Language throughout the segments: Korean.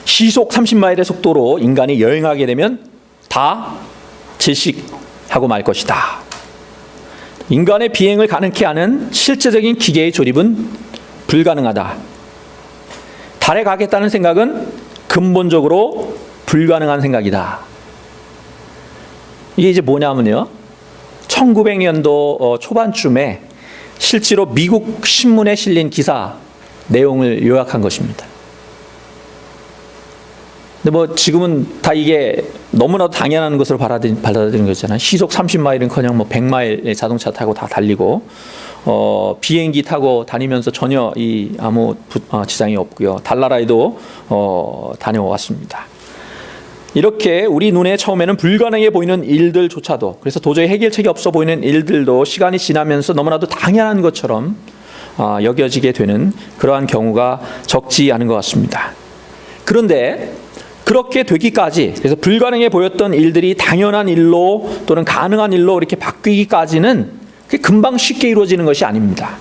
시속 30마일의 속도로 인간이 여행하게 되면 다 질식하고 말 것이다. 인간의 비행을 가능케 하는 실제적인 기계의 조립은 불가능하다. 달에 가겠다는 생각은 근본적으로 불가능한 생각이다. 이게 이제 뭐냐면요, 1900년도 초반쯤에 실제로 미국 신문에 실린 기사 내용을 요약한 것입니다. 근데 뭐 지금은 다 이게 너무나도 당연한 것으로 받아들이는 거잖아요. 시속 30마일은커녕 뭐 100마일의 자동차 타고 다 달리고 비행기 타고 다니면서 전혀 아무 지장이 없고요. 달나라에도 다녀왔습니다. 이렇게 우리 눈에 처음에는 불가능해 보이는 일들조차도, 그래서 도저히 해결책이 없어 보이는 일들도 시간이 지나면서 너무나도 당연한 것처럼 여겨지게 되는 그러한 경우가 적지 않은 것 같습니다. 그런데 그렇게 되기까지, 그래서 불가능해 보였던 일들이 당연한 일로 또는 가능한 일로 이렇게 바뀌기까지는 그게 금방 쉽게 이루어지는 것이 아닙니다.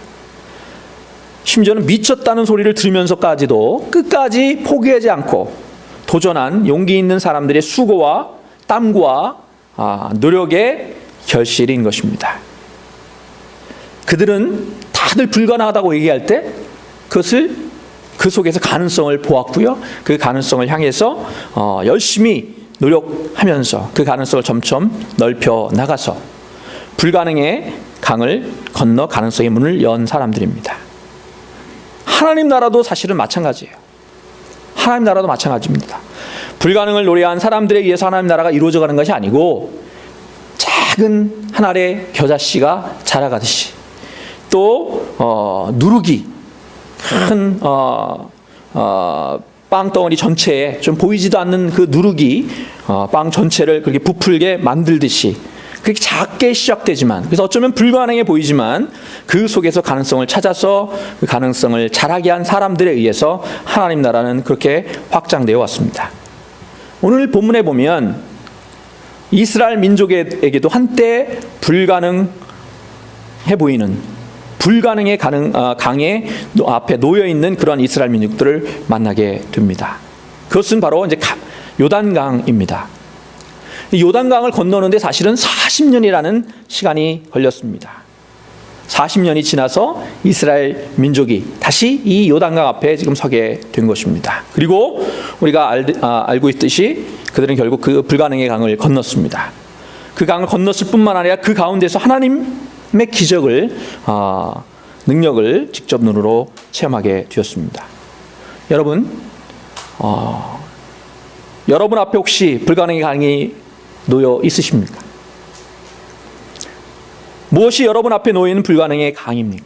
심지어는 미쳤다는 소리를 들으면서까지도 끝까지 포기하지 않고 도전한 용기 있는 사람들의 수고와 땀과 노력의 결실인 것입니다. 그들은 다들 불가능하다고 얘기할 때 그것을 그 속에서 가능성을 보았고요. 그 가능성을 향해서 열심히 노력하면서 그 가능성을 점점 넓혀 나가서 불가능의 강을 건너 가능성의 문을 연 사람들입니다. 하나님 나라도 사실은 마찬가지예요. 하나님 나라도 마찬가지입니다. 불가능을 노래한 사람들에 의해서 하나님 나라가 이루어져가는 것이 아니고 작은 한 알의 겨자씨가 자라가듯이 또 누룩이 큰 빵덩어리 전체에 좀 보이지도 않는 그 누룩이 빵 전체를 그렇게 부풀게 만들듯이 그렇게 작게 시작되지만, 그래서 어쩌면 불가능해 보이지만 그 속에서 가능성을 찾아서 그 가능성을 자라게 한 사람들에 의해서 하나님 나라는 그렇게 확장되어 왔습니다. 오늘 본문에 보면 이스라엘 민족에게도 한때 불가능해 보이는 불가능의 강에 앞에 놓여 있는 그런 이스라엘 민족들을 만나게 됩니다. 그것은 바로 이제 요단강입니다. 요단강을 건너는데 사실은 40년이라는 시간이 걸렸습니다. 40년이 지나서 이스라엘 민족이 다시 이 요단강 앞에 지금 서게 된 것입니다. 그리고 우리가 알고 있듯이 그들은 결국 그 불가능의 강을 건넜습니다. 그 강을 건넜을 뿐만 아니라 그 가운데서 하나님의 기적을 능력을 직접 눈으로 체험하게 되었습니다. 여러분 앞에 혹시 불가능의 강이 놓여 있으십니까? 무엇이 여러분 앞에 놓여 있는 불가능의 강입니까?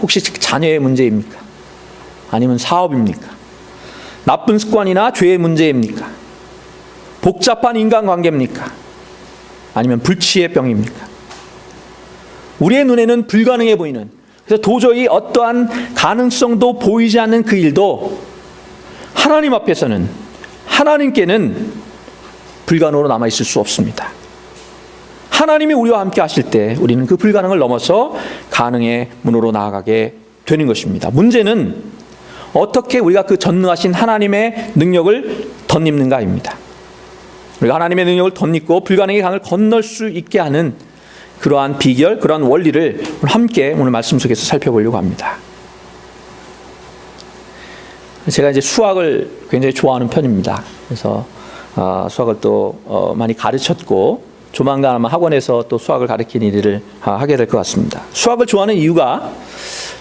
혹시 자녀의 문제입니까? 아니면 사업입니까? 나쁜 습관이나 죄의 문제입니까? 복잡한 인간관계입니까? 아니면 불치의 병입니까? 우리의 눈에는 불가능해 보이는, 그래서 도저히 어떠한 가능성도 보이지 않는 그 일도 하나님 앞에서는, 하나님께는 불가능으로 남아있을 수 없습니다. 하나님이 우리와 함께 하실 때 우리는 그 불가능을 넘어서 가능의 문으로 나아가게 되는 것입니다. 문제는 어떻게 우리가 그 전능하신 하나님의 능력을 덧입는가입니다. 우리가 하나님의 능력을 덧입고 불가능의 강을 건널 수 있게 하는 그러한 비결, 그러한 원리를 함께 오늘 말씀 속에서 살펴보려고 합니다. 제가 이제 수학을 굉장히 좋아하는 편입니다. 그래서 수학을 또 많이 가르쳤고 조만간 아마 학원에서 또 수학을 가르치는 일을 하게 될 것 같습니다. 수학을 좋아하는 이유가,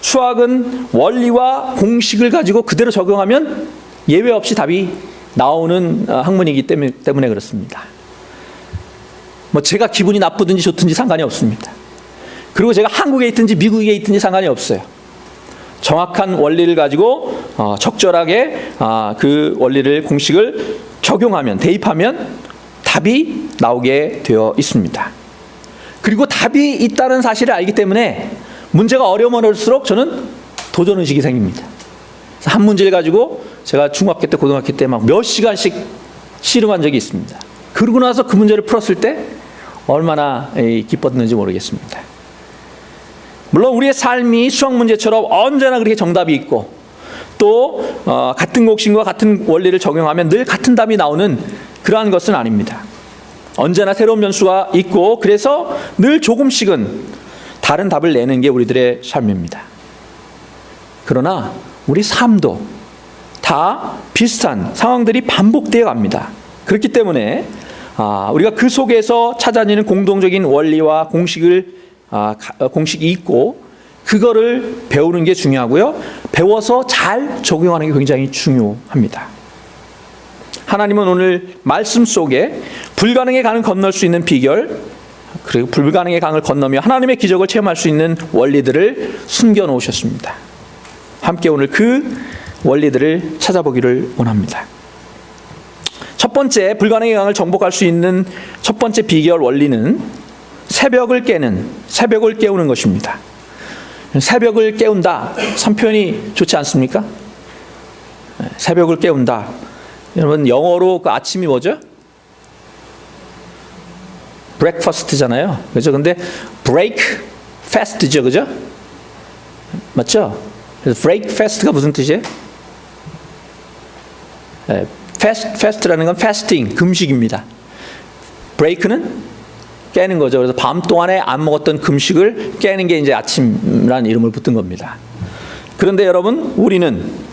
수학은 원리와 공식을 가지고 그대로 적용하면 예외 없이 답이 나오는 학문이기 때문에 그렇습니다. 뭐 제가 기분이 나쁘든지 좋든지 상관이 없습니다. 그리고 제가 한국에 있든지 미국에 있든지 상관이 없어요. 정확한 원리를 가지고 적절하게 그 원리를, 공식을 적용하면, 대입하면 답이 나오게 되어 있습니다. 그리고 답이 있다는 사실을 알기 때문에 문제가 어려우면 어려울수록 저는 도전의식이 생깁니다. 그래서 한 문제를 가지고 제가 중학교 때, 고등학교 때 막 몇 시간씩 씨름한 적이 있습니다. 그러고 나서 그 문제를 풀었을 때 얼마나 기뻤는지 모르겠습니다. 물론 우리의 삶이 수학 문제처럼 언제나 그렇게 정답이 있고 또 같은 곡식과 같은 원리를 적용하면 늘 같은 답이 나오는 그러한 것은 아닙니다. 언제나 새로운 변수가 있고 그래서 늘 조금씩은 다른 답을 내는 게 우리들의 삶입니다. 그러나 우리 삶도 다 비슷한 상황들이 반복되어 갑니다. 그렇기 때문에 우리가 그 속에서 찾아내는 공동적인 원리와 공식이 있고 그거를 배우는 게 중요하고요. 배워서 잘 적용하는 게 굉장히 중요합니다. 하나님은 오늘 말씀 속에 불가능의 강을 건널 수 있는 비결, 그리고 불가능의 강을 건너며 하나님의 기적을 체험할 수 있는 원리들을 숨겨 놓으셨습니다. 함께 오늘 그 원리들을 찾아보기를 원합니다. 첫 번째, 불가능의 강을 정복할 수 있는 첫 번째 비결 원리는 새벽을 깨우는 것입니다. 새벽을 깨운다. 선표현이 좋지 않습니까? 새벽을 깨운다. 여러분 영어로 그 아침이 뭐죠? breakfast잖아요. 그죠? 근데 break fast죠, 그죠? 맞죠? 그래서 break fast가 무슨 뜻이에요? fast라는 건 fasting, 금식입니다. break는 깨는 거죠. 그래서 밤 동안에 안 먹었던 금식을 깨는 게 이제 아침이라는 이름을 붙은 겁니다. 그런데 여러분, 우리는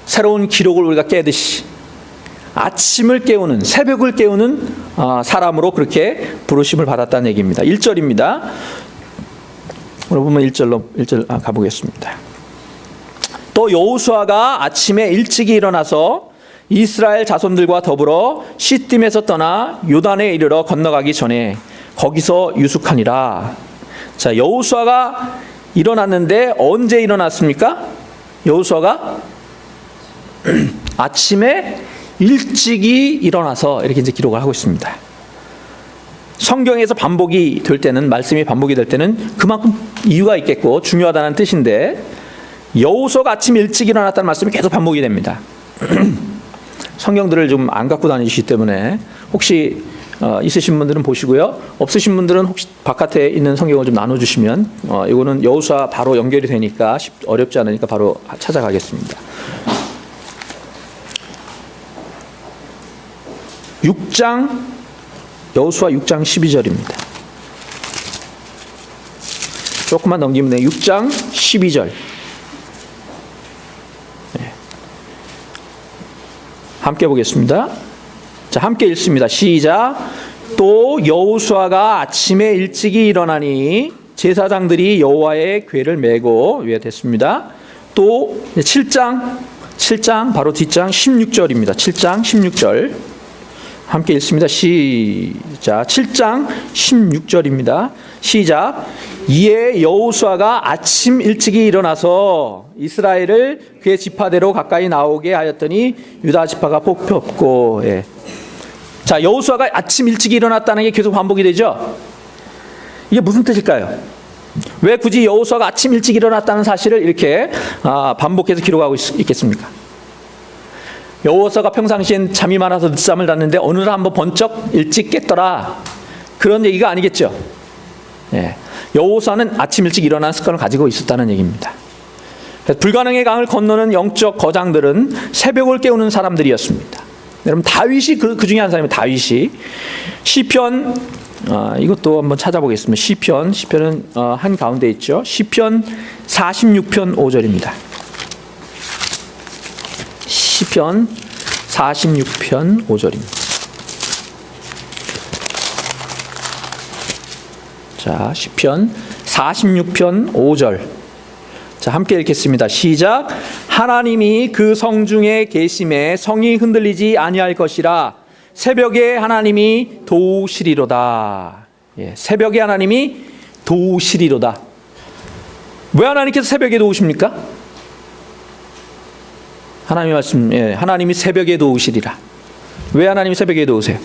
새로운 기록을 우리가 깨듯이 아침을 깨우는, 새벽을 깨우는 사람으로 그렇게 부르심을 받았다는 얘기입니다. 1절입니다. 여러분 1절 가보겠습니다. 또 여호수아가 아침에 일찍이 일어나서 이스라엘 자손들과 더불어 시딤에서 떠나 요단에 이르러 건너가기 전에 거기서 유숙하니라. 자, 여호수아가 일어났는데 언제 일어났습니까? 여호수아가 아침에 일찍이 일어나서 이렇게 이제 기록을 하고 있습니다. 성경에서 반복이 될 때는, 말씀이 반복이 될 때는 그만큼 이유가 있겠고 중요하다는 뜻인데, 여호수아가 아침 일찍 일어났다는 말씀이 계속 반복이 됩니다. 성경들을 좀 안 갖고 다니시기 때문에 혹시 있으신 분들은 보시고요. 없으신 분들은 혹시 바깥에 있는 성경을 좀 나눠주시면 이거는 여호수아 바로 연결이 되니까 어렵지 않으니까 바로 찾아가겠습니다. 6장 여호수아 6장 12절입니다. 조금만 넘기면 돼요. 6장 12절. 함께 보겠습니다. 자, 함께 읽습니다. 시작. 또 여호수아가 아침에 일찍이 일어나니 제사장들이 여호와의 궤를 메고 됐습니다. 또 7장 바로 뒷장 16절입니다. 7장 16절. 함께 읽습니다. 시작. 7장 16절입니다. 시작. 이에 여호수아가 아침 일찍이 일어나서 이스라엘을 그의 지파대로 가까이 나오게 하였더니 유다 지파가 뽑혔고. 자, 여호수아가 아침 일찍이 일어났다는 게 계속 반복이 되죠. 이게 무슨 뜻일까요? 왜 굳이 여호수아가 아침 일찍 일어났다는 사실을 이렇게 반복해서 기록하고 있겠습니까? 여호수아가 평상시엔 잠이 많아서 늦잠을 잤는데 어느 날 한번 번쩍 일찍 깼더라, 그런 얘기가 아니겠죠. 여호수아는 아침 일찍 일어나는 습관을 가지고 있었다는 얘기입니다. 불가능의 강을 건너는 영적 거장들은 새벽을 깨우는 사람들이었습니다. 여러분, 다윗이 그 중에 한 사람이 다윗이 시편, 이것도 한번 찾아보겠습니다. 시편은 한 가운데 있죠. 시편 46편 5절입니다. 시편 46편 5절입니다. 자, 시편 46편 5절. 자, 함께 읽겠습니다. 시작. 하나님이 그 성 중에 계심에 성이 흔들리지 아니할 것이라. 새벽에 하나님이 도우시리로다. 새벽에 하나님이 도우시리로다. 왜 하나님께서 새벽에 도우십니까? 하나님의 말씀, 하나님이 새벽에 도우시리라. 왜 하나님이 새벽에 도우세요?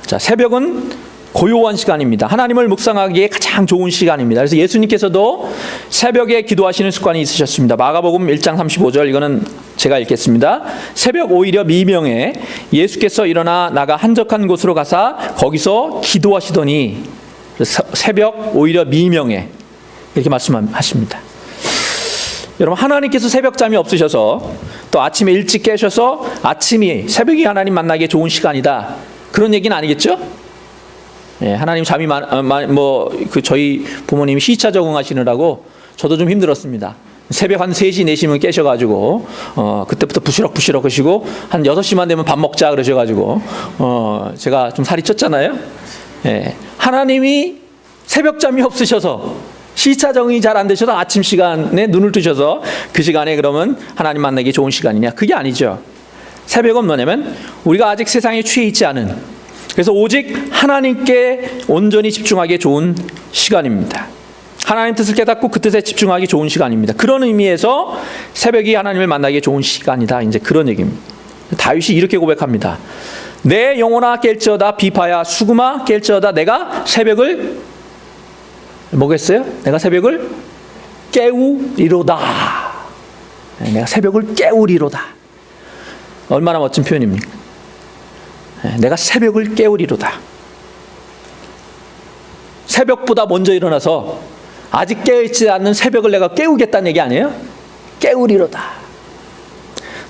자, 새벽은 고요한 시간입니다. 하나님을 묵상하기에 가장 좋은 시간입니다. 그래서 예수님께서도 새벽에 기도하시는 습관이 있으셨습니다. 마가복음 1장 35절, 이거는 제가 읽겠습니다. 새벽 오히려 미명에 예수께서 일어나 나가 한적한 곳으로 가사 거기서 기도하시더니, 새벽 오히려 미명에 이렇게 말씀하십니다. 여러분, 하나님께서 새벽잠이 없으셔서 또 아침에 일찍 깨셔서 아침이 새벽이 하나님 만나기에 좋은 시간이다, 그런 얘기는 아니겠죠? 예, 하나님 잠이 저희 부모님이 시차 적응하시느라고 저도 좀 힘들었습니다. 새벽 한 3시, 4시면 깨셔가지고, 그때부터 부시럭부시럭 하시고, 한 6시만 되면 밥 먹자 그러셔가지고, 제가 좀 살이 쪘잖아요. 예, 하나님이 새벽잠이 없으셔서, 시차 적응이 잘 안 되셔서 아침 시간에 눈을 뜨셔서 그 시간에 그러면 하나님 만나기 좋은 시간이냐? 그게 아니죠. 새벽은 뭐냐면, 우리가 아직 세상에 취해 있지 않은, 그래서 오직 하나님께 온전히 집중하기에 좋은 시간입니다. 하나님 뜻을 깨닫고 그 뜻에 집중하기 좋은 시간입니다. 그런 의미에서 새벽이 하나님을 만나기에 좋은 시간이다, 이제 그런 얘기입니다. 다윗이 이렇게 고백합니다. 내 영혼아 깰지어다, 비파야 수금아 깰지어다, 내가 새벽을 뭐겠어요? 내가 새벽을 깨우리로다. 내가 새벽을 깨우리로다. 얼마나 멋진 표현입니까? 내가 새벽을 깨우리로다. 새벽보다 먼저 일어나서 아직 깨어있지 않는 새벽을 내가 깨우겠다는 얘기 아니에요? 깨우리로다.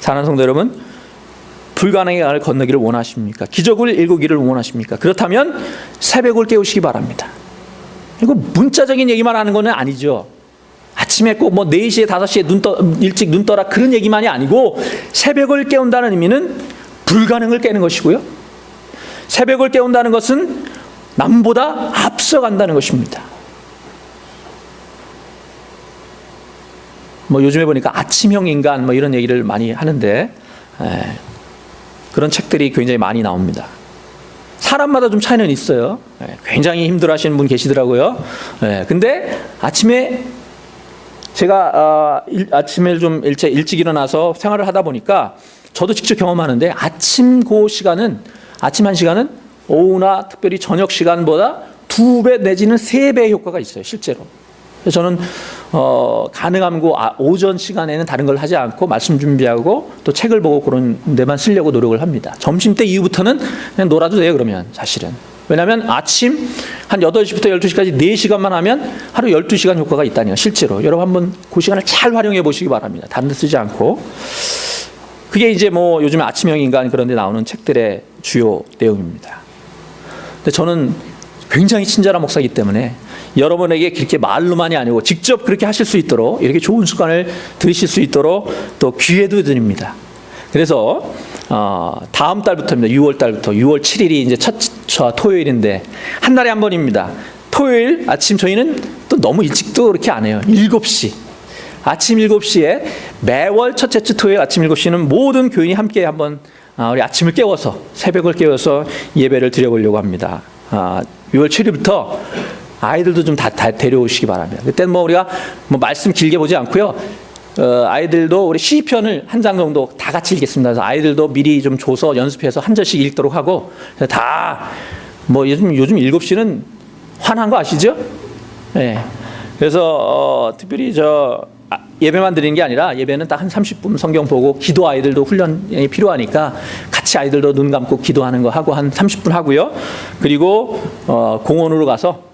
사랑하는 성도 여러분, 불가능의 강을 건너기를 원하십니까? 기적을 일구기를 원하십니까? 그렇다면 새벽을 깨우시기 바랍니다. 이거 문자적인 얘기만 하는 건 아니죠. 아침에 꼭 4시에 5시에 일찍 눈 떠라, 그런 얘기만이 아니고, 새벽을 깨운다는 의미는 불가능을 깨는 것이고요, 새벽을 깨운다는 것은 남보다 앞서간다는 것입니다. 요즘에 보니까 아침형 인간 이런 얘기를 많이 하는데, 그런 책들이 굉장히 많이 나옵니다. 사람마다 좀 차이는 있어요. 굉장히 힘들어하시는 분 계시더라고요. 근데 아침에 제가 아침에 좀 일찍 일어나서 생활을 하다 보니까 저도 직접 경험하는데, 아침 1시간은 오후나 특별히 저녁 시간보다 2배 내지는 3배의 효과가 있어요, 실제로. 그래서 저는 가능하면 오전 시간에는 다른 걸 하지 않고 말씀 준비하고 또 책을 보고 그런 데만 쓰려고 노력을 합니다. 점심때 이후부터는 그냥 놀아도 돼요, 그러면 사실은. 왜냐하면 아침 한 8시부터 12시까지 4시간만 하면 하루 12시간 효과가 있다니요, 실제로. 여러분 한번 그 시간을 잘 활용해 보시기 바랍니다. 다른 데 쓰지 않고. 그게 이제 요즘에 아침형 인간 그런 데 나오는 책들의 주요 내용입니다. 근데 저는 굉장히 친절한 목사이기 때문에 여러분에게 그렇게 말로만이 아니고 직접 그렇게 하실 수 있도록, 이렇게 좋은 습관을 들이실 수 있도록 또 기회도 드립니다. 그래서 다음 달부터입니다. 6월 달부터 6월 7일이 이제 첫 토요일인데 한 달에 한 번입니다. 토요일 아침 저희는 또 너무 일찍도 그렇게 안 해요. 7시. 아침 7시에 매월 첫째 주 토요일 아침 7시는 모든 교인이 함께 한번 우리 아침을 깨워서, 새벽을 깨워서 예배를 드려보려고 합니다. 6월 7일부터 아이들도 좀 다 데려오시기 바랍니다. 그때는 우리가 말씀 길게 보지 않고요, 아이들도 우리 시편을 한 장 정도 다 같이 읽겠습니다. 그래서 아이들도 미리 좀 줘서 연습해서 한 절씩 읽도록 하고, 다 요즘 7시는 환한 거 아시죠? 네. 그래서 특별히 예배만 드리는 게 아니라, 예배는 딱 한 30분 성경 보고, 기도 아이들도 훈련이 필요하니까 같이 아이들도 눈 감고 기도하는 거 하고 한 30분 하고요. 그리고 공원으로 가서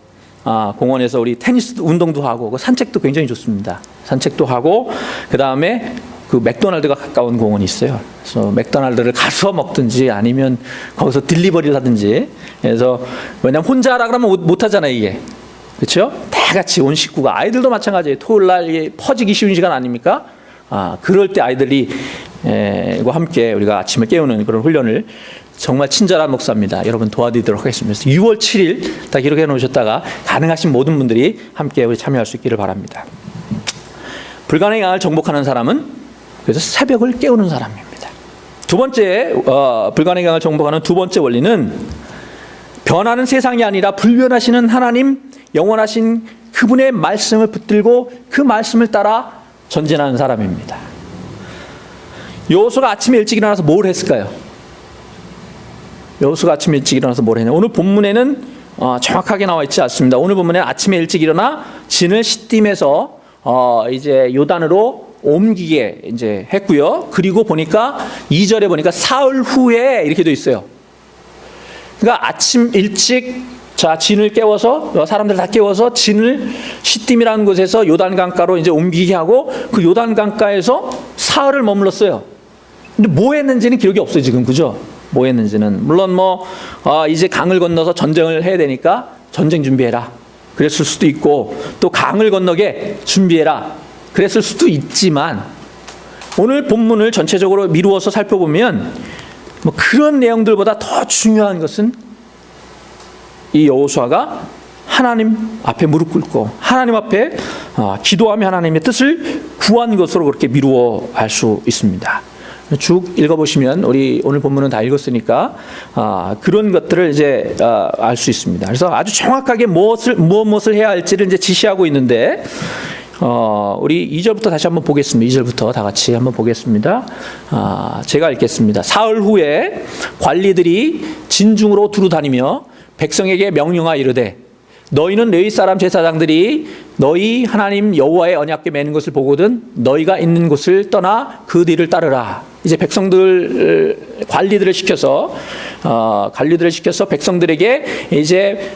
공원에서 우리 테니스 운동도 하고, 산책도 굉장히 좋습니다. 산책도 하고, 그 다음에 그 맥도날드가 가까운 공원이 있어요. 그래서 맥도날드를 가서 먹든지 아니면 거기서 딜리버리를 하든지. 그래서 왜냐면 혼자 하라 그러면 못 하잖아요, 이게. 그렇죠? 다 같이 온 식구가, 아이들도 마찬가지예요. 토요일 날 이게 퍼지기 쉬운 시간 아닙니까? 그럴 때 아이들이 과 함께 우리가 아침을 깨우는 그런 훈련을, 정말 친절한 목사입니다. 여러분 도와드리도록 하겠습니다. 6월 7일 다 기록해 놓으셨다가 가능하신 모든 분들이 함께 우리 참여할 수 있기를 바랍니다. 불가능의 강을 정복하는 사람은 그래서 새벽을 깨우는 사람입니다. 두 번째, 불가능의 강을 정복하는 두 번째 원리는 변하는 세상이 아니라 불변하시는 하나님, 영원하신 그분의 말씀을 붙들고 그 말씀을 따라 전진하는 사람입니다. 여호수아가 아침에 일찍 일어나서 뭘 했을까요? 여호수아가 아침에 일찍 일어나서 뭘 했냐? 오늘 본문에는 정확하게 나와 있지 않습니다. 오늘 본문에는 아침에 일찍 일어나 진을 시딤에서 이제 요단으로 옮기게 이제 했고요. 그리고 보니까 2절에 보니까 사흘 후에 이렇게 돼 있어요. 그러니까 아침 일찍 자, 진을 깨워서 사람들 다 깨워서 진을 시딤이라는 곳에서 요단강가로 이제 옮기게 하고 그 요단강가에서 사흘을 머물렀어요. 근데 뭐 했는지는 기록이 없어요, 지금. 그죠? 뭐 했는지는. 물론 이제 강을 건너서 전쟁을 해야 되니까 전쟁 준비해라. 그랬을 수도 있고, 또 강을 건너게 준비해라. 그랬을 수도 있지만, 오늘 본문을 전체적으로 미루어서 살펴보면 그런 내용들보다 더 중요한 것은 이 여호수아가 하나님 앞에 무릎 꿇고 하나님 앞에 기도하며 하나님의 뜻을 구한 것으로 그렇게 미루어 알 수 있습니다. 쭉 읽어보시면 우리 오늘 본문은 다 읽었으니까 그런 것들을 이제 알 수 있습니다. 그래서 아주 정확하게 무엇을 해야 할지를 이제 지시하고 있는데 우리 2절부터 다시 한번 보겠습니다. 2절부터 다 같이 한번 보겠습니다. 제가 읽겠습니다. 사흘 후에 관리들이 진중으로 두루 다니며 백성에게 명령하여 이르되 너희는 레위 사람 제사장들이 너희 하나님 여호와의 언약궤 매는 것을 보거든 너희가 있는 곳을 떠나 그 뒤를 따르라. 이제 백성들 관리들을 시켜서 백성들에게 이제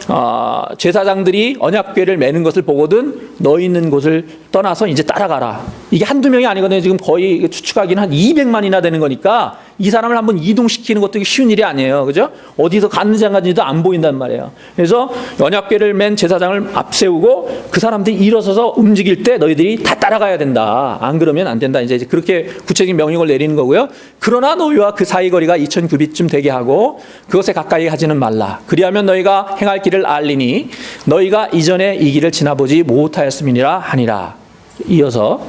제사장들이 언약궤를 매는 것을 보거든 너희 있는 곳을 떠나서 이제 따라가라. 이게 한두 명이 아니거든요. 지금 거의 추측하기는 한 200만이나 되는 거니까 이 사람을 한번 이동시키는 것도 쉬운 일이 아니에요. 그죠? 어디서 갔는지 안 갔는지도 안 보인단 말이에요. 그래서 언약궤를 맨 제사장을 앞세우고 그 사람들이 일어서서 움직일 때 너희들이 다 따라가야 된다. 안 그러면 안 된다. 이제 그렇게 구체적인 명령을 내리는 거고요. 그러나 너희와 그 사이 거리가 2000규빗쯤 되게 하고 그것에 가까이 하지는 말라. 그리하면 너희가 행할 길을 알리니 너희가 이전에 이 길을 지나보지 못하였음이니라 하니라. 이어서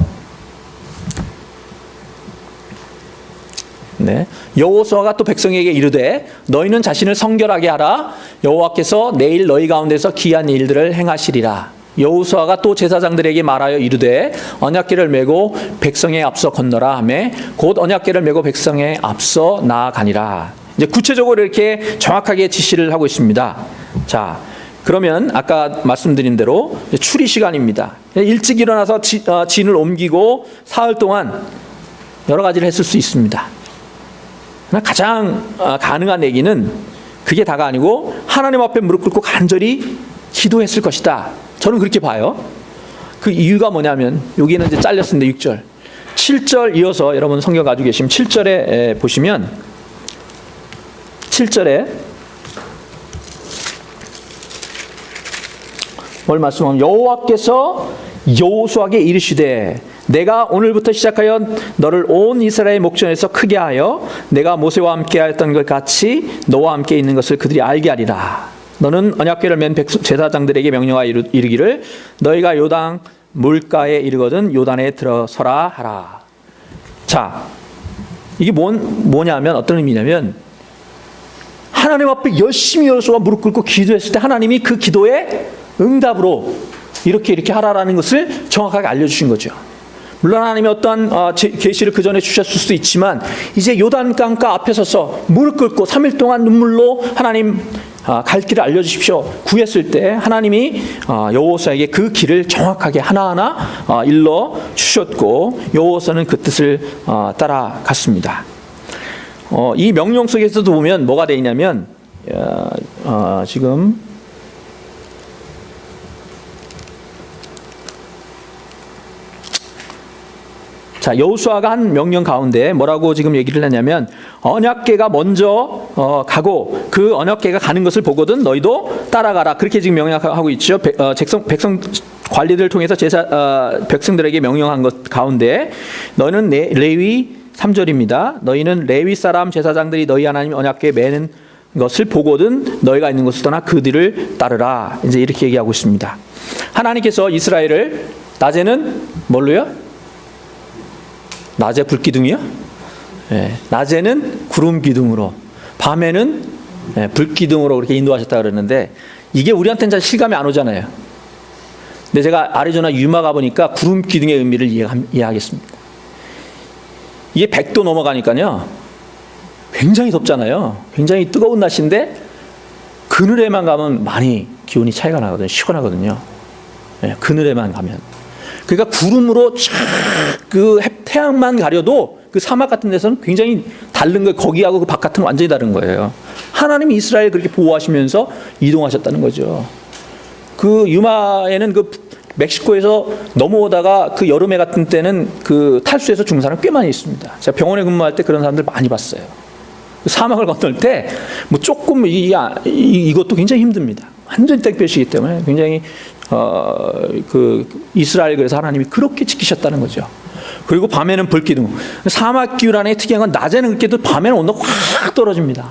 여호수아가 또 백성에게 이르되 너희는 자신을 성결하게 하라. 여호와께서 내일 너희 가운데서 기이한 일들을 행하시리라. 여호수아가 또 제사장들에게 말하여 이르되 언약궤를 메고 백성에 앞서 건너라 하매 곧 언약궤를 메고 백성에 앞서 나아가니라. 이제 구체적으로 이렇게 정확하게 지시를 하고 있습니다. 자, 그러면 아까 말씀드린 대로 추리 시간입니다. 일찍 일어나서 진을 옮기고 사흘 동안 여러 가지를 했을 수 있습니다. 가장 가능한 얘기는 그게 다가 아니고 하나님 앞에 무릎 꿇고 간절히 기도했을 것이다. 저는 그렇게 봐요. 그 이유가 뭐냐면 여기는 이제 잘렸습니다. 6절. 7절 이어서 여러분 성경 가지고 계시면 7절에 보시면 7절에 뭘 말씀하면 여호와께서 여호수아에게 이르시되 내가 오늘부터 시작하여 너를 온 이스라엘 목전에서 크게 하여 내가 모세와 함께 하였던 것 같이 너와 함께 있는 것을 그들이 알게 하리라. 너는 언약궤를 맨 제사장들에게 명령하여 이르기를 너희가 요단 물가에 이르거든 요단에 들어서라 하라. 자, 이게 뭐냐면 어떤 의미냐면 하나님 앞에 열심히 여호수아가 무릎 꿇고 기도했을 때 하나님이 그 기도의 응답으로 이렇게 하라라는 것을 정확하게 알려주신 거죠. 물론 하나님이 어떠한 계시를 그 전에 주셨을 수도 있지만 이제 요단강가 앞에 서서 무릎 꿇고 3일 동안 눈물로 하나님 갈 길을 알려주십시오 구했을 때 하나님이 여호수아에게 그 길을 정확하게 하나하나 일러 주셨고 여호수아는 그 뜻을 따라갔습니다. 이 명령 속에서도 보면 뭐가 되어 있냐면 지금 자, 여호수아가 한 명령 가운데 뭐라고 지금 얘기를 하냐면 언약궤가 먼저 가고 그 언약궤가 가는 것을 보거든 너희도 따라가라. 그렇게 지금 명령하고 있죠. 백성 관리들을 통해서 백성들에게 명령한 것 가운데 너희는 레위 3절입니다. 너희는 레위 사람 제사장들이 너희 하나님 언약궤 매는 것을 보거든 너희가 있는 곳을 떠나 그 뒤를 따르라. 이제 이렇게 얘기하고 있습니다. 하나님께서 이스라엘을 낮에는 뭘로요? 낮에 불기둥이요? 네. 낮에는 구름 기둥으로, 밤에는 불기둥으로 그렇게 인도하셨다 그러는데 이게 우리한테는 잘 실감이 안 오잖아요. 근데 제가 아리조나 유마 가보니까 구름 기둥의 의미를 이해하겠습니다. 이게 100도 넘어가니까요, 굉장히 덥잖아요. 굉장히 뜨거운 날씨인데 그늘에만 가면 많이 기온이 차이가 나거든요. 시원하거든요. 그늘에만 가면. 그러니까 구름으로 그 태양만 가려도 그 사막 같은 데서는 굉장히 다른 거예요. 거기하고 그 바깥은 완전히 다른 거예요. 하나님이 이스라엘 그렇게 보호하시면서 이동하셨다는 거죠. 그 유마에는 그 멕시코에서 넘어오다가 그 여름에 같은 때는 그 탈수해서 죽는 사람 꽤 많이 있습니다. 제가 병원에 근무할 때 그런 사람들 많이 봤어요. 그 사막을 건널 때 뭐 조금 이것도 굉장히 힘듭니다. 완전히 땡볕이기 때문에 굉장히 그 이스라엘 그래서 하나님이 그렇게 지키셨다는 거죠. 그리고 밤에는 불기둥. 사막 기후라는 게 특이한 건 낮에는 그렇게도 밤에는 온도가 확 떨어집니다.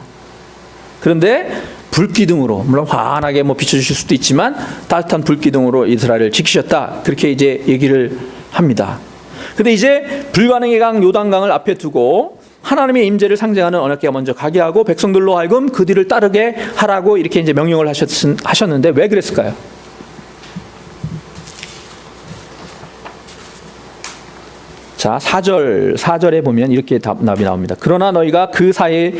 그런데 불기둥으로 물론 환하게 뭐 비춰주실 수도 있지만 따뜻한 불기둥으로 이스라엘을 지키셨다. 그렇게 이제 얘기를 합니다. 근데 이제 불가능의 강 요단강을 앞에 두고 하나님의 임재를 상징하는 언약궤가 먼저 가게 하고 백성들로 하여금 그 뒤를 따르게 하라고 이렇게 이제 명령을 하셨는데 왜 그랬을까요? 자, 4절에 보면 이렇게 답이 나옵니다. 그러나 너희가 그 사이의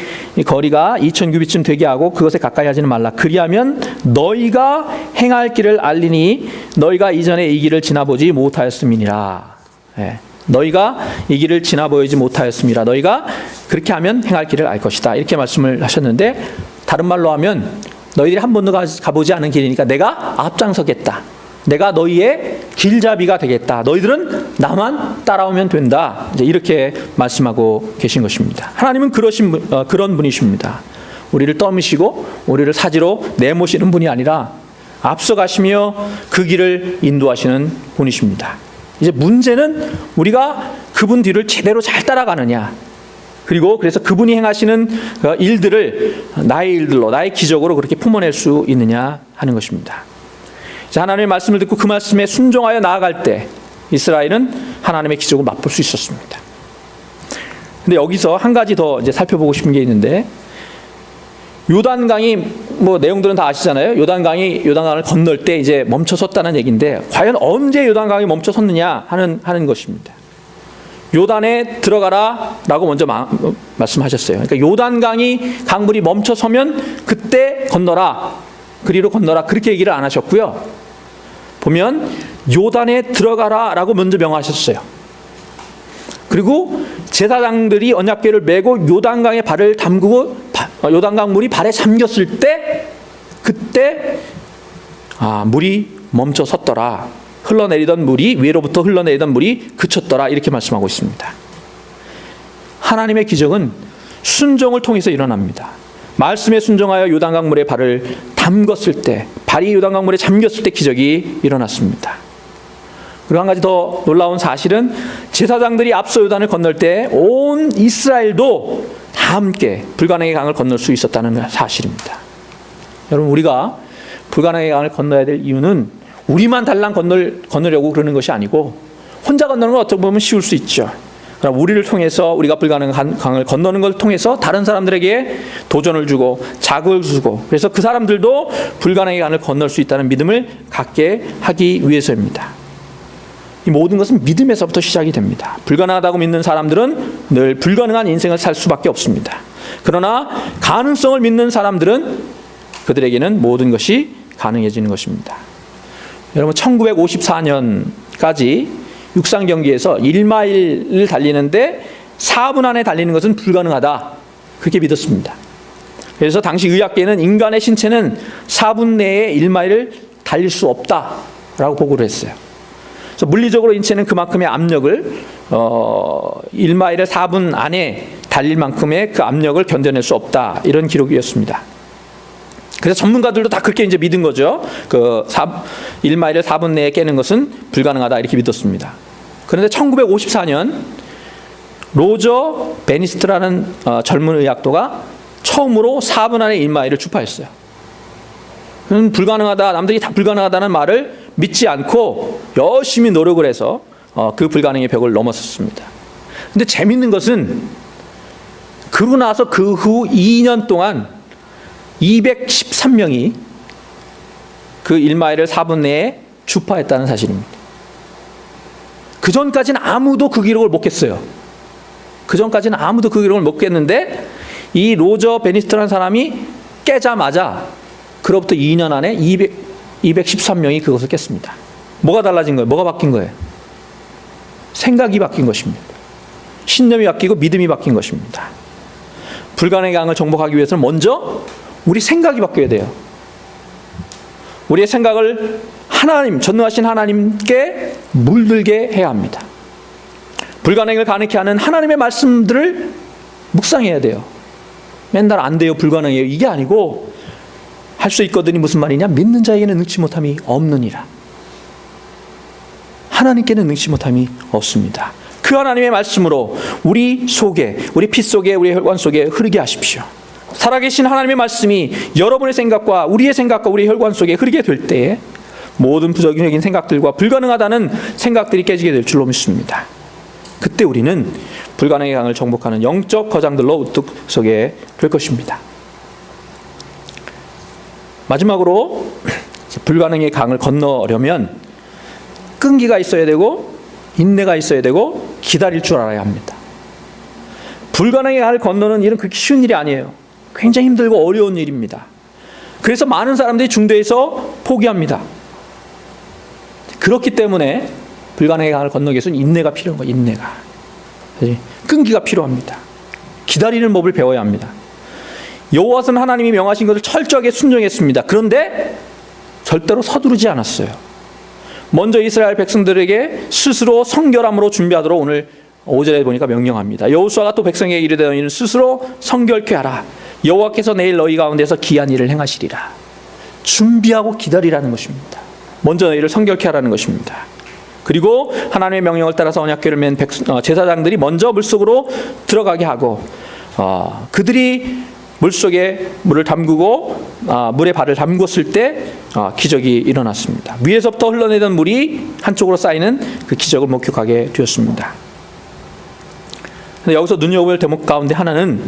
거리가 2000규빗쯤 되게 하고 그것에 가까이 하지는 말라. 그리하면 너희가 행할 길을 알리니 너희가 이전에 이 길을 지나보지 못하였음이니라. 예. 너희가 이 길을 지나보지 못하였음이라. 너희가 그렇게 하면 행할 길을 알 것이다. 이렇게 말씀을 하셨는데 다른 말로 하면 너희들이 한 번도 가보지 않은 길이니까 내가 앞장서겠다. 내가 너희의 길잡이가 되겠다. 너희들은 나만 따라오면 된다. 이제 이렇게 말씀하고 계신 것입니다. 하나님은 그런 분이십니다. 우리를 떠미시고 우리를 사지로 내모시는 분이 아니라 앞서가시며 그 길을 인도하시는 분이십니다. 이제 문제는 우리가 그분 뒤를 제대로 잘 따라가느냐. 그리고 그래서 그분이 행하시는 일들을 나의 일들로, 나의 기적으로 그렇게 품어낼 수 있느냐 하는 것입니다. 하나님의 말씀을 듣고 그 말씀에 순종하여 나아갈 때 이스라엘은 하나님의 기적을 맛볼 수 있었습니다. 근데 여기서 한 가지 더 이제 살펴보고 싶은 게 있는데 요단강이 뭐 내용들은 다 아시잖아요. 요단강을 건널 때 이제 멈춰섰다는 얘기인데 과연 언제 요단강이 멈춰섰느냐 하는 것입니다. 요단에 들어가라라고 먼저 말씀하셨어요. 그러니까 요단강이 강물이 멈춰서면 그때 건너라. 그리로 건너라. 그렇게 얘기를 안 하셨고요. 보면 요단에 들어가라라고 먼저 명하셨어요. 그리고 제사장들이 언약궤를 메고 요단강에 발을 담그고 요단강 물이 발에 잠겼을 때 그때 물이 멈춰 섰더라. 흘러내리던 물이 위로부터 흘러내리던 물이 그쳤더라. 이렇게 말씀하고 있습니다. 하나님의 기적은 순종을 통해서 일어납니다. 말씀에 순종하여 요단강 물에 발을 담궜을 때, 발이 요단강 물에 잠겼을 때 기적이 일어났습니다. 그리고 한 가지 더 놀라운 사실은 제사장들이 앞서 요단을 건널 때 온 이스라엘도 다 함께 불가능의 강을 건널 수 있었다는 사실입니다. 여러분, 우리가 불가능의 강을 건너야 될 이유는 우리만 달랑 건너려고 그러는 것이 아니고 혼자 건너는 건 어떻게 보면 쉬울 수 있죠. 그럼 우리를 통해서 우리가 불가능한 강을 건너는 걸 통해서 다른 사람들에게 도전을 주고 자극을 주고 그래서 그 사람들도 불가능의 강을 건널 수 있다는 믿음을 갖게 하기 위해서입니다. 이 모든 것은 믿음에서부터 시작이 됩니다. 불가능하다고 믿는 사람들은 늘 불가능한 인생을 살 수밖에 없습니다. 그러나 가능성을 믿는 사람들은 그들에게는 모든 것이 가능해지는 것입니다. 여러분, 1954년까지 육상 경기에서 1마일을 달리는데 4분 안에 달리는 것은 불가능하다. 그렇게 믿었습니다. 그래서 당시 의학계는 인간의 신체는 4분 내에 1마일을 달릴 수 없다라고 보고를 했어요. 그래서 물리적으로 인체는 그만큼의 압력을 1마일을 4분 안에 달릴 만큼의 그 압력을 견뎌낼 수 없다. 이런 기록이었습니다. 그래서 전문가들도 다 그렇게 이제 믿은 거죠. 1마일을 4분 내에 깨는 것은 불가능하다 이렇게 믿었습니다. 그런데 1954년 로저 베니스트라는 젊은 의학도가 처음으로 4분 안에 1마일을 주파했어요. 불가능하다, 남들이 다 불가능하다는 말을 믿지 않고 열심히 노력을 해서 그 불가능의 벽을 넘었었습니다. 근데 재밌는 것은 그러고 나서 그 후 2년 동안 213명이 그 1마일을 4분 내에 주파했다는 사실입니다. 그 전까지는 아무도 그 기록을 못 깼어요. 그 전까지는 아무도 그 기록을 못 깼는데 이 로저 베니스트라는 사람이 깨자마자 그로부터 2년 안에 213명이 그것을 깼습니다. 뭐가 달라진 거예요? 뭐가 바뀐 거예요? 생각이 바뀐 것입니다. 신념이 바뀌고 믿음이 바뀐 것입니다. 불가능의 강을 정복하기 위해서는 먼저 우리 생각이 바뀌어야 돼요. 우리의 생각을 하나님, 전능하신 하나님께 물들게 해야 합니다. 불가능을 가능케 하는 하나님의 말씀들을 묵상해야 돼요. 맨날 안 돼요, 불가능해요, 이게 아니고 할 수 있거든이 무슨 말이냐? 믿는 자에게는 능치 못함이 없느니라. 하나님께는 능치 못함이 없습니다. 그 하나님의 말씀으로 우리 속에, 우리 피 속에, 우리 혈관 속에 흐르게 하십시오. 살아계신 하나님의 말씀이 여러분의 생각과 우리의 생각과 우리의 혈관 속에 흐르게 될 때에 모든 부정적인 생각들과 불가능하다는 생각들이 깨지게 될 줄로 믿습니다. 그때 우리는 불가능의 강을 정복하는 영적 거장들로 우뚝 서게 될 것입니다. 마지막으로 불가능의 강을 건너려면 끈기가 있어야 되고 인내가 있어야 되고 기다릴 줄 알아야 합니다. 불가능의 강을 건너는 일은 그렇게 쉬운 일이 아니에요. 굉장히 힘들고 어려운 일입니다. 그래서 많은 사람들이 중도에서 포기합니다. 그렇기 때문에 불가능의 강을 건너기 위해서는 인내가 필요한 거예요. 인내가. 끈기가 필요합니다. 기다리는 법을 배워야 합니다. 여호와는 하나님이 명하신 것을 철저하게 순종했습니다. 그런데 절대로 서두르지 않았어요. 먼저 이스라엘 백성들에게 스스로 성결함으로 준비하도록 오늘 5절에 보니까 명령합니다. 여호수아가 또 백성에게 이르되 너희는 스스로 성결케 하라. 여호와께서 내일 너희 가운데서 기이한 일을 행하시리라. 준비하고 기다리라는 것입니다. 먼저 너희를 성결케 하라는 것입니다. 그리고 하나님의 명령을 따라서 언약궤를 맨 제사장들이 먼저 물속으로 들어가게 하고 그들이 물속에 물을 담그고 물에 발을 담궜을 때 기적이 일어났습니다. 위에서부터 흘러내던 물이 한쪽으로 쌓이는 그 기적을 목격하게 되었습니다. 근데 여기서 눈여겨볼 대목 가운데 하나는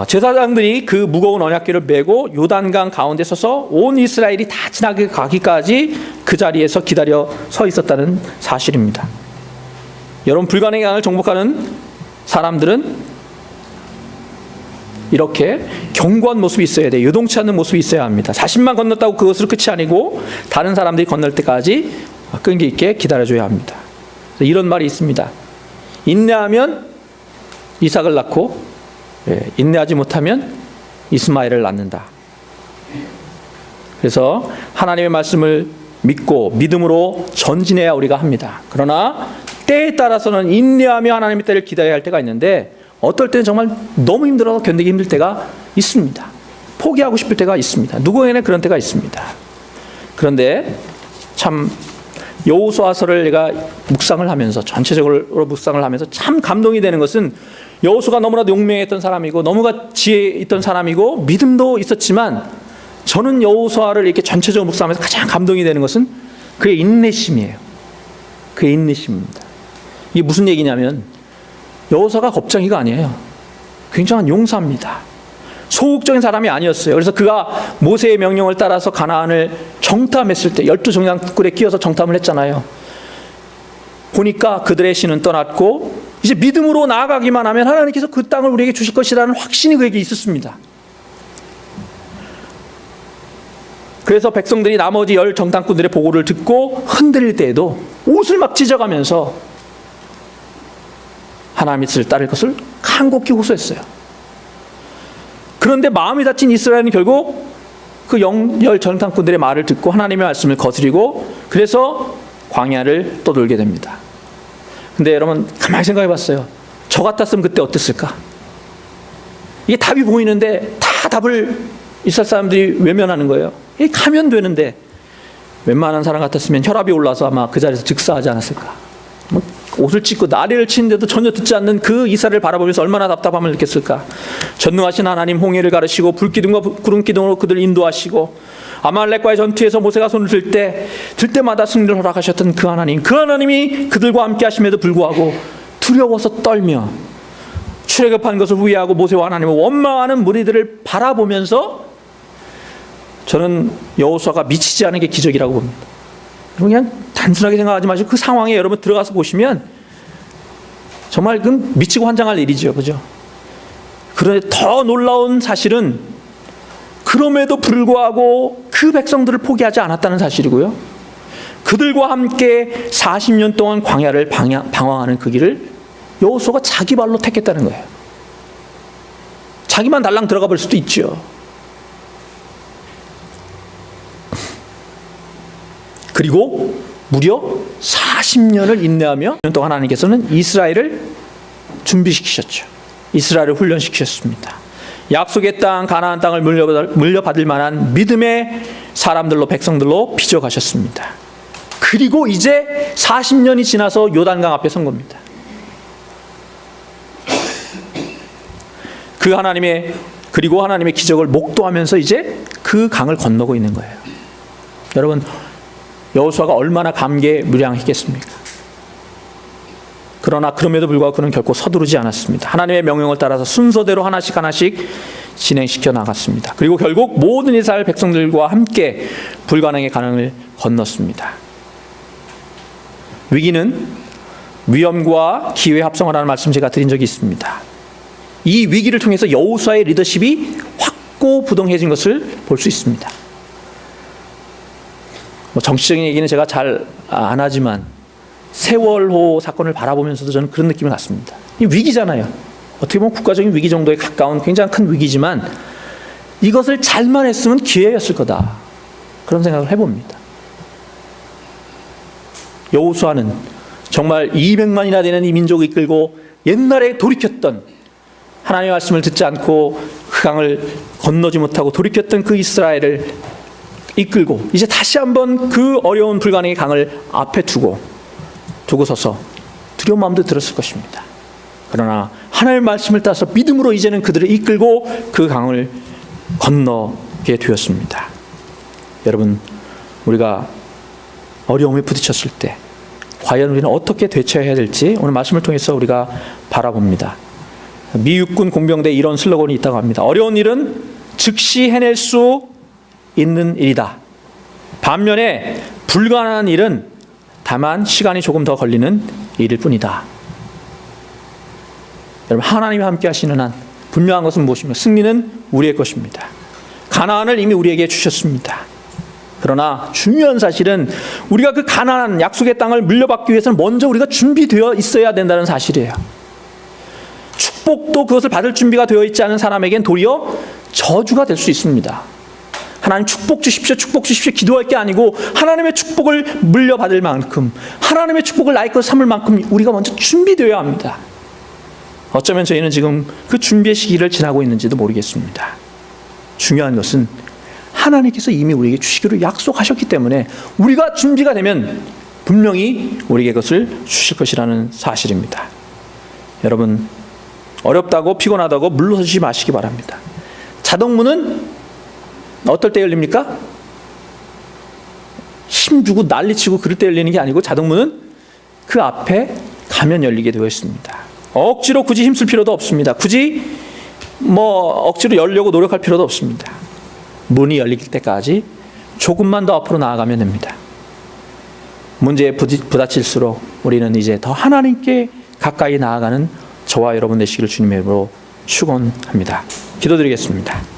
제사장들이 그 무거운 언약궤를 메고 요단강 가운데 서서 온 이스라엘이 다 지나가기까지 그 자리에서 기다려 서 있었다는 사실입니다. 여러분, 불가능의 강을 정복하는 사람들은 이렇게 견고한 모습이 있어야 돼요. 요동치 않는 모습이 있어야 합니다. 자신만 건넜다고 그것으로 끝이 아니고 다른 사람들이 건널 때까지 끈기 있게 기다려줘야 합니다. 이런 말이 있습니다. 인내하면 이삭을 낳고 인내하지 못하면 이스마엘을 낳는다. 그래서 하나님의 말씀을 믿고 믿음으로 전진해야 우리가 합니다. 그러나 때에 따라서는 인내하며 하나님의 때를 기다려야 할 때가 있는데 어떨 때는 정말 너무 힘들어서 견디기 힘들 때가 있습니다. 포기하고 싶을 때가 있습니다. 누구에게나 그런 때가 있습니다. 그런데 참 여호수아서를 제가 묵상을 하면서 전체적으로 묵상을 하면서 참 감동이 되는 것은 여호수아가 너무나도 용맹했던 사람이고 너무나 지혜 있던 사람이고 믿음도 있었지만 저는 여호수아를 이렇게 전체적으로 묵상하면서 가장 감동이 되는 것은 그의 인내심이에요. 그의 인내심입니다. 이게 무슨 얘기냐면 여호수아가 겁쟁이가 아니에요. 굉장한 용사입니다. 소극적인 사람이 아니었어요. 그래서 그가 모세의 명령을 따라서 가나안을 정탐했을 때 12정탐꾼에 끼어서 정탐을 했잖아요. 보니까 그들의 신은 떠났고 이제 믿음으로 나아가기만 하면 하나님께서 그 땅을 우리에게 주실 것이라는 확신이 그에게 있었습니다. 그래서 백성들이 나머지 10 정탐꾼들의 보고를 듣고 흔들릴 때에도 옷을 막 찢어가면서 하나님의 뜻을 따를 것을 간곡히 호소했어요. 그런데 마음이 다친 이스라엘은 결국 그 10 정탐꾼들의 말을 듣고 하나님의 말씀을 거스리고 그래서 광야를 떠돌게 됩니다. 근데 여러분 가만히 생각해 봤어요. 저 같았으면 그때 어땠을까? 이게 답이 보이는데 다 답을 이스라엘 사람들이 외면하는 거예요. 이게 가면 되는데 웬만한 사람 같았으면 혈압이 올라서 아마 그 자리에서 즉사하지 않았을까? 옷을 찢고 나리를 치는데도 전혀 듣지 않는 그 이스라엘을 바라보면서 얼마나 답답함을 느꼈을까? 전능하신 하나님 홍해를 가르시고 불기둥과 구름기둥으로 그들을 인도하시고 아말렉과의 전투에서 모세가 손을 들 때마다 승리를 허락하셨던 그 하나님, 그 하나님이 그들과 함께 하심에도 불구하고 두려워서 떨며 출애굽한 것을 후회하고 모세와 하나님을 원망하는 무리들을 바라보면서 저는 여호수아가 미치지 않은 게 기적이라고 봅니다. 그냥 단순하게 생각하지 마시고 그 상황에 여러분 들어가서 보시면 정말 그 미치고 환장할 일이죠. 그죠? 그런데 더 놀라운 사실은 그럼에도 불구하고 그 백성들을 포기하지 않았다는 사실이고요. 그들과 함께 40년 동안 광야를 방황하는 그 길을 여호수아가 자기 발로 택했다는 거예요. 자기만 달랑 들어가 볼 수도 있죠. 그리고 무려 40년을 인내하며 또 하나님께서는 이스라엘을 준비시키셨죠. 이스라엘을 훈련시키셨습니다. 약속의 땅 가나안 땅을 물려받을 만한 믿음의 사람들로 백성들로 빚어가셨습니다. 그리고 이제 40년이 지나서 요단강 앞에 선 겁니다. 그리고 하나님의 기적을 목도하면서 이제 그 강을 건너고 있는 거예요. 여러분, 여호수아가 얼마나 감개무량했겠습니까? 그러나 그럼에도 불구하고 그는 결코 서두르지 않았습니다. 하나님의 명령을 따라서 순서대로 하나씩 진행시켜 나갔습니다. 그리고 결국 모든 이스라엘 백성들과 함께 불가능의 강을 건넜습니다. 위기는 위험과 기회의 합성어라는 말씀 제가 드린 적이 있습니다. 이 위기를 통해서 여호수아의 리더십이 확고부동해진 것을 볼 수 있습니다. 정치적인 얘기는 제가 잘 안 하지만 세월호 사건을 바라보면서도 저는 그런 느낌을 갖습니다. 이 위기잖아요. 어떻게 보면 국가적인 위기 정도에 가까운 굉장히 큰 위기지만 이것을 잘만 했으면 기회였을 거다. 그런 생각을 해봅니다. 여호수아는 정말 200만이나 되는 이 민족을 이끌고 옛날에 돌이켰던, 하나님의 말씀을 듣지 않고 그 강을 건너지 못하고 돌이켰던 그 이스라엘을 이끌고 이제 다시 한번 그 어려운 불가능의 강을 앞에 두고서서 두려운 마음도 들었을 것입니다. 그러나 하나님의 말씀을 따라서 믿음으로 이제는 그들을 이끌고 그 강을 건너게 되었습니다. 여러분, 우리가 어려움에 부딪혔을 때 과연 우리는 어떻게 대처해야 될지 오늘 말씀을 통해서 우리가 바라봅니다. 미 육군 공병대에 이런 슬로건이 있다고 합니다. 어려운 일은 즉시 해낼 수 있는 일이다. 반면에 불가능한 일은 다만 시간이 조금 더 걸리는 일일 뿐이다. 여러분, 하나님이 함께 하시는 한 분명한 것은 무엇입니까? 승리는 우리의 것입니다. 가나안을 이미 우리에게 주셨습니다. 그러나 중요한 사실은 우리가 그 가나안 약속의 땅을 물려받기 위해서는 먼저 우리가 준비되어 있어야 된다는 사실이에요. 축복도 그것을 받을 준비가 되어 있지 않은 사람에겐 도리어 저주가 될 수 있습니다. 하나님 축복 주십시오, 축복 주십시오 기도할 게 아니고 하나님의 축복을 물려받을 만큼, 하나님의 축복을 나의 것 삼을 만큼 우리가 먼저 준비되어야 합니다. 어쩌면 저희는 지금 그 준비의 시기를 지나고 있는지도 모르겠습니다. 중요한 것은 하나님께서 이미 우리에게 주시기로 약속하셨기 때문에 우리가 준비가 되면 분명히 우리에게 그것을 주실 것이라는 사실입니다. 여러분, 어렵다고 피곤하다고 물러서지 마시기 바랍니다. 자동문은 어떨 때 열립니까? 힘주고 난리치고 그럴 때 열리는 게 아니고 자동문은 그 앞에 가면 열리게 되어 있습니다. 억지로 굳이 힘쓸 필요도 없습니다. 굳이 억지로 열려고 노력할 필요도 없습니다. 문이 열릴 때까지 조금만 더 앞으로 나아가면 됩니다. 문제에 부딪힐수록 우리는 이제 더 하나님께 가까이 나아가는 저와 여러분 되시기를 주님의 이름으로 축원합니다. 기도드리겠습니다.